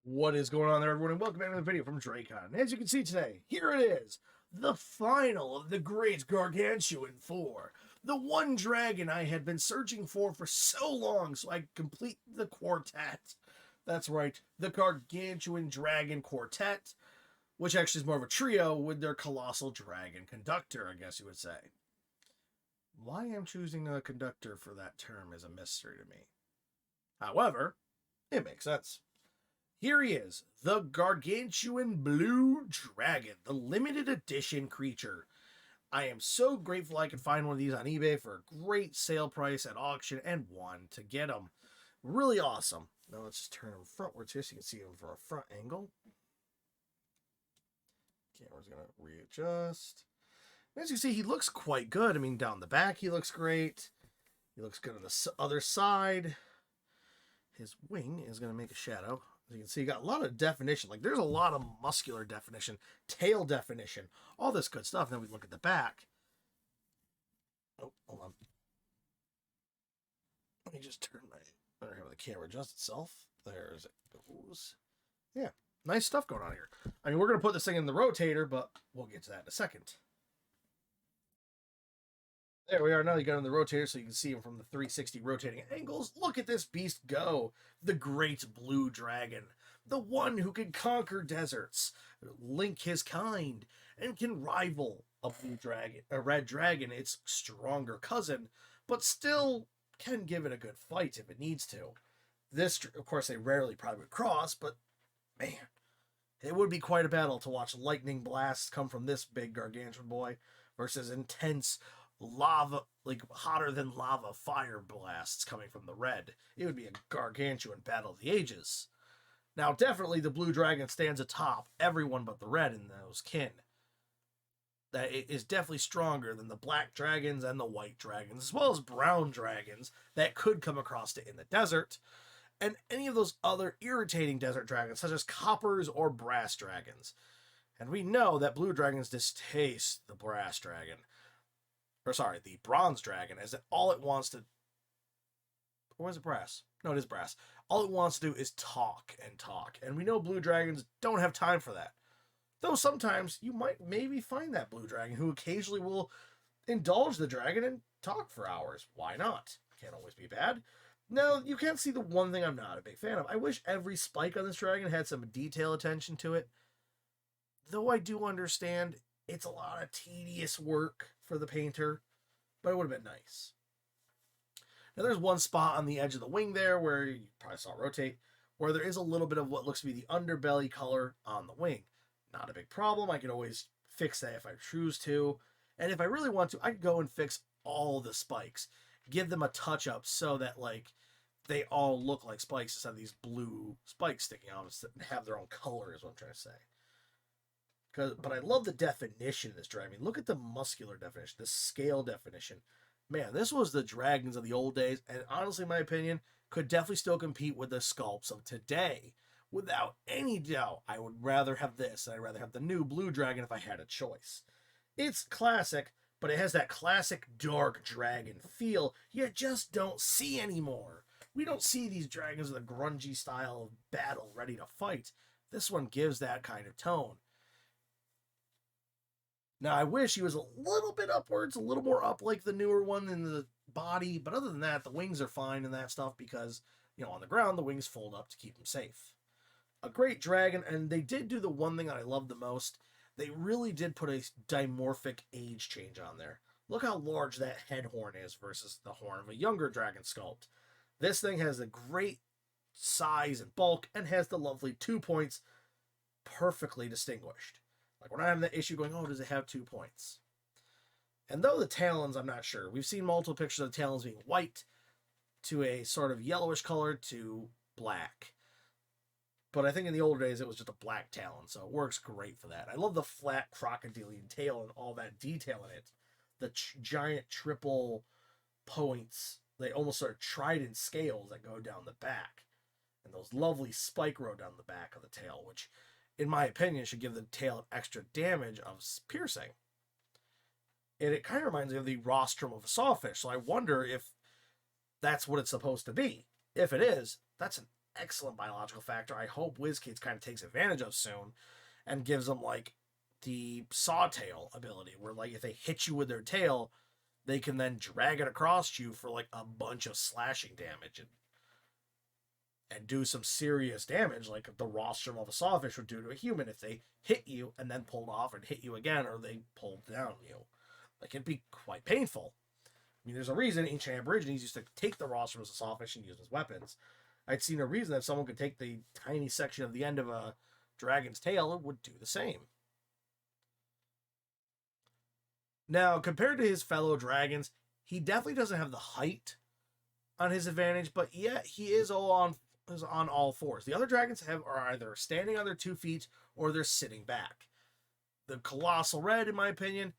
What is going on there, everyone, and welcome back to the video from Dracon. As you can see today, here it is, the final of the Great Gargantuan 4. The one dragon I had been searching for so long so I could complete the quartet. That's right, the Gargantuan Dragon Quartet, which actually is more of a trio with their colossal dragon conductor, I guess you would say. Why I'm choosing a conductor for that term is a mystery to me. However, it makes sense. Here he is, the Gargantuan Blue Dragon, the limited edition creature. I am so grateful I could find one of these on eBay for a great sale price at auction and won to get them. Really awesome. Now let's just turn him frontwards here so you can see him from a front angle. Camera's going to readjust. As you see, he looks quite good. I mean, down the back he looks great. He looks good on the other side. His wing is going to make a shadow. As you can see, you got a lot of definition. Like, there's a lot of muscular definition, tail definition, all this good stuff. Then we look at the back. Oh, hold on. Let me just turn my... I don't have the camera adjust itself. There's it goes. Yeah, nice stuff going on here. I mean, we're going to put this thing in the rotator, but we'll get to that in a second. There we are. Now you got on the rotator so you can see him from the 360 rotating angles. Look at this beast go. The great blue dragon. The one who can conquer deserts, link his kind, and can rival a blue dragon, a red dragon, its stronger cousin, but still can give it a good fight if it needs to. This, of course, they rarely probably would cross, but man, it would be quite a battle to watch lightning blasts come from this big gargantuan boy versus intense lava, like hotter than lava fire blasts coming from the red. It would be a gargantuan battle of the ages. Now, definitely the blue dragon stands atop everyone but the red in those kin. That it is definitely stronger than the black dragons and the white dragons, as well as brown dragons that could come across it in the desert, and any of those other irritating desert dragons, such as coppers or brass dragons. And we know that blue dragons distaste the brass dragon. Or sorry, the bronze dragon, as it all it wants to... Or is it brass? No, it is brass. All it wants to do is talk and talk. And we know blue dragons don't have time for that. Though sometimes you might maybe find that blue dragon who occasionally will indulge the dragon and talk for hours. Why not? Can't always be bad. Now, you can see the one thing I'm not a big fan of. I wish every spike on this dragon had some detail attention to it. Though I do understand it's a lot of tedious work for the painter, but it would have been nice. Now, there's one spot on the edge of the wing there where you probably saw it rotate, where there is a little bit of what looks to be the underbelly color on the wing. Not a big problem. I can always fix that if I choose to. And if I really want to, I can go and fix all the spikes. Give them a touch-up so that, like, they all look like spikes instead of these blue spikes sticking out and have their own color is what I'm trying to say. But I love the definition of this dragon. I mean, look at the muscular definition, the scale definition. Man, this was the dragons of the old days, and honestly, in my opinion, could definitely still compete with the sculpts of today. Without any doubt, I would rather have this, and I'd rather have the new blue dragon if I had a choice. It's classic, but it has that classic dark dragon feel you just don't see anymore. We don't see these dragons with a grungy style of battle ready to fight. This one gives that kind of tone. Now, I wish he was a little bit upwards, a little more up like the newer one in the body. But other than that, the wings are fine and that stuff because, you know, on the ground, the wings fold up to keep him safe. A great dragon, and they did do the one thing that I love the most. They really did put a dimorphic age change on there. Look how large that head horn is versus the horn of a younger dragon sculpt. This thing has a great size and bulk and has the lovely 2 points perfectly distinguished. Like, we're not having that issue going, oh, does it have 2 points? And though the talons, I'm not sure. We've seen multiple pictures of the talons being white to a sort of yellowish color to black. But I think in the older days, it was just a black talon, so it works great for that. I love the flat crocodilian tail and all that detail in it. The giant triple points, they almost are trident scales that go down the back. And those lovely spike row down the back of the tail, which, in my opinion, should give the tail an extra damage of piercing. And it kind of reminds me of the rostrum of a sawfish, so I wonder if that's what it's supposed to be. If it is, that's an excellent biological factor I hope WizKids kind of takes advantage of soon and gives them like the sawtail ability, where like if they hit you with their tail, they can then drag it across you for like a bunch of slashing damage and do some serious damage, like the rostrum of a sawfish would do to a human if they hit you and then pulled off and hit you again, or they pulled down you. Like, it'd be quite painful. I mean, there's a reason ancient Aborigines used to take the rostrum of a sawfish and use as weapons. I'd seen a reason that someone could take the tiny section of the end of a dragon's tail and would do the same. Now, compared to his fellow dragons, he definitely doesn't have the height on his advantage, but yet he is on all fours. The other dragons are either standing on their 2 feet or they're sitting back. The Colossal Red, in my opinion,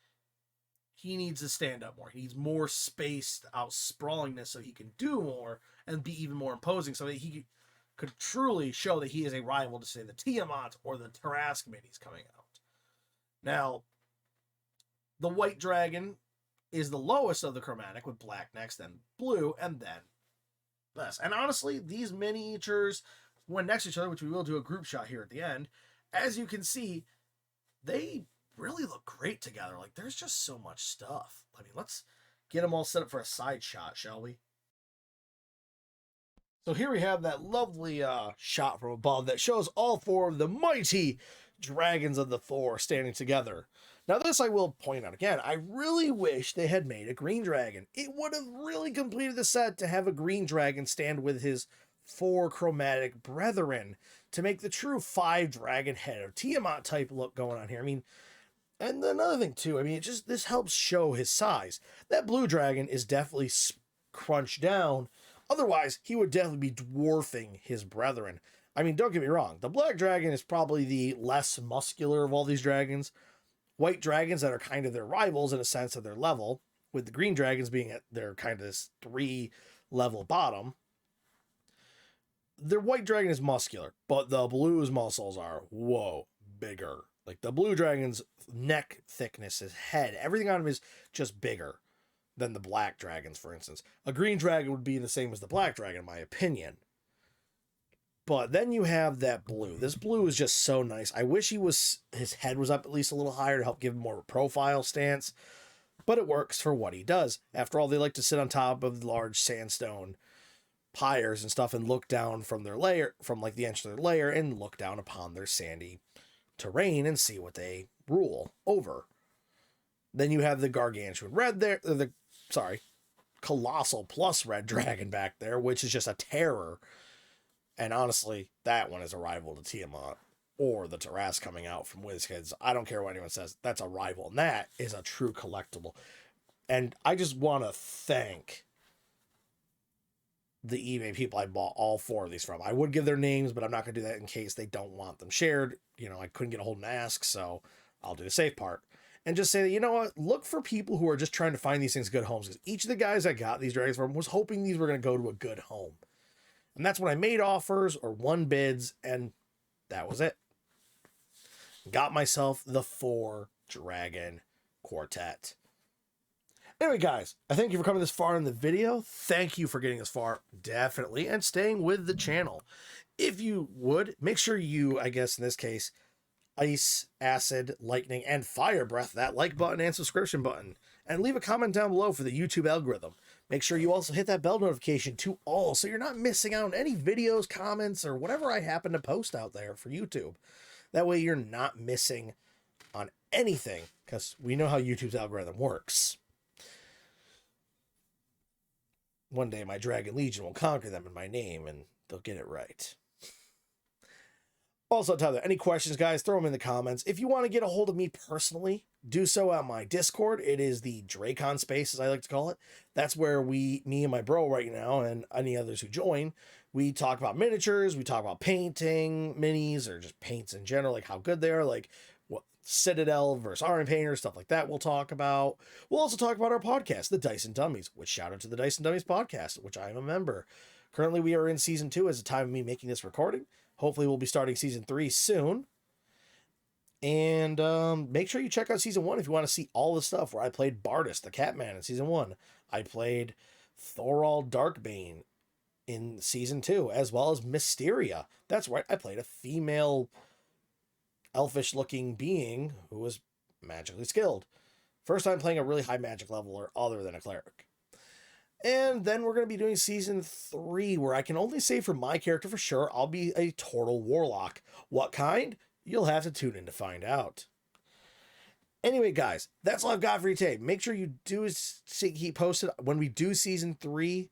he needs to stand up more. He needs more spaced out sprawlingness so he can do more and be even more imposing, so that he could truly show that he is a rival to, say, the Tiamat or the Tarrasque minis coming out. Now, the White Dragon is the lowest of the chromatic, with black next, then blue, and then this. And honestly, these miniatures, when next to each other, which we will do a group shot here at the end, as you can see, they really look great together. Like, there's just so much stuff. I mean, let's get them all set up for a side shot, shall we? So here we have that lovely shot from above that shows all 4 of the mighty dragons of the Thor standing together. Now, this I will point out again. I really wish they had made a green dragon. It would have really completed the set to have a green dragon stand with his 4 chromatic brethren to make the true 5 dragon head or Tiamat type look going on here. I mean, and another thing too, I mean, this helps show his size. That blue dragon is definitely crunched down. Otherwise, he would definitely be dwarfing his brethren. I mean, don't get me wrong. The black dragon is probably the less muscular of all these dragons. White dragons that are kind of their rivals in a sense of their level, with the green dragons being at their kind of this 3-level bottom. The white dragon is muscular, but the blue's muscles are, whoa, bigger. Like, the blue dragon's neck thickness, his head, everything on him is just bigger than the black dragons, for instance. A green dragon would be the same as the black dragon, in my opinion. But then you have that blue. This blue is just so nice. I wish his head was up at least a little higher to help give him more of a profile stance. But it works for what he does. After all, they like to sit on top of large sandstone pyres and stuff and look down from their lair, from like the edge of their lair, and look down upon their sandy terrain and see what they rule over. Then you have the Gargantuan Red there, Colossal plus Red Dragon back there, which is just a terror. And honestly, that one is a rival to Tiamat or the Tarrasque coming out from WizKids. I don't care what anyone says. That's a rival. And that is a true collectible. And I just want to thank the eBay people I bought all 4 of these from. I would give their names, but I'm not going to do that in case they don't want them shared. You know, I couldn't get a hold and ask, so I'll do the safe part. And just say that, you know what, look for people who are just trying to find these things good homes. Because each of the guys I got these dragons from was hoping these were going to go to a good home. And that's when I made offers or won bids, and that was it. Got myself the 4 dragon quartet. Anyway, guys, I thank you for coming this far in the video. Thank you for getting this far, definitely, and staying with the channel. If you would, make sure you, I guess in this case, ice, acid, lightning, and fire breath that like button and subscription button. And leave a comment down below for the YouTube algorithm. Make sure you also hit that bell notification to all so you're not missing out on any videos, comments, or whatever I happen to post out there for YouTube. That way you're not missing on anything, because we know how YouTube's algorithm works. One day my Dragon Legion will conquer them in my name, and they'll get it right. Also, Tyler, any questions, guys, throw them in the comments. If you want to get a hold of me personally, do so at my Discord. It is the Dracon Space, as I like to call it. That's where me and my bro right now, and any others who join, we talk about miniatures, we talk about painting minis, or just paints in general, like how good they are, like what Citadel versus Iron Painter, stuff like that we'll talk about. We'll also talk about our podcast, The Dice and Dummies, which shout out to the Dice and Dummies podcast, which I am a member. Currently, we are in Season 2 as the time of me making this recording. Hopefully, we'll be starting Season 3 soon. And make sure you check out Season 1 if you want to see all the stuff where I played Bardus, the Catman, in Season 1. I played Thorald Darkbane in season 2, as well as Mysteria. That's right, I played a female elfish looking being who was magically skilled. First time playing a really high magic level or other than a cleric. And then we're going to be doing season 3, where I can only say for my character for sure, I'll be a total warlock. What kind? You'll have to tune in to find out. Anyway, guys, that's all I've got for you today. Make sure you do keep posted. When we do season 3,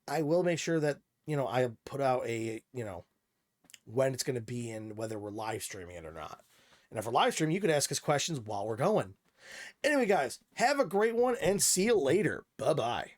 I will make sure that, I put out a, when it's going to be and whether we're live streaming it or not. And if we're live streaming, you can ask us questions while we're going. Anyway, guys, have a great one and see you later. Bye-bye.